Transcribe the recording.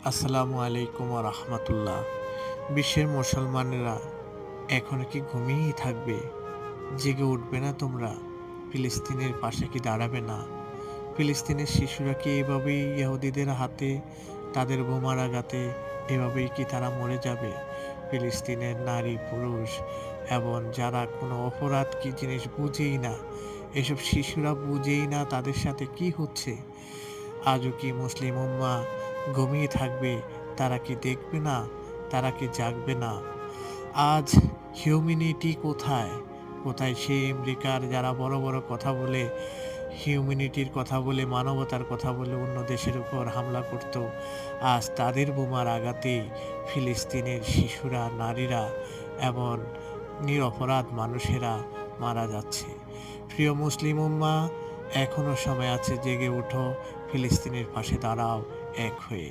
আসসালামু আলাইকুম ওয়া রাহমাতুল্লাহ। বিশ্বের মুসলমানেরা এখনো কি ঘুমিয়েই থাকবে? জেগে উঠবে না তোমরা? ফিলিস্তিনের পাশে কি দাঁড়াবে না? ফিলিস্তিনের শিশুরা কি এভাবেই ইহুদিদের হাতে তাদের বোমার আঘাতে এভাবেই কি তারা মরে যাবে? ফিলিস্তিনের নারী, পুরুষ এবং যারা কোনো অপরাধ কি জিনিস বুঝেই না, এসব শিশুরা বুঝেই না তাদের সাথে কি হচ্ছে। আজও কি মুসলিম উম্মাহ ঘুমিয়ে থাকবে? তারা কি দেখবে না? তারা কি জাগবে না? আজ হিউম্যানিটি কোথায়? কোথায় সেই আমেরিকার যারা বড়, বড় কথা বলে হিউম্যানিটির কথা বলে, মানবতার কথা বলে অন্য দেশের উপর হামলা করত। আজ তাদের বোমার আঘাতেই ফিলিস্তিনের শিশুরা, নারীরা এবং নিরপরাধ মানুষেরা মারা যাচ্ছে। প্রিয় মুসলিম উম্মাহ, এখনো সময় আছে, জেগে ওঠো, ফিলিস্তিনের পাশে দাঁড়াও এক হয়ে।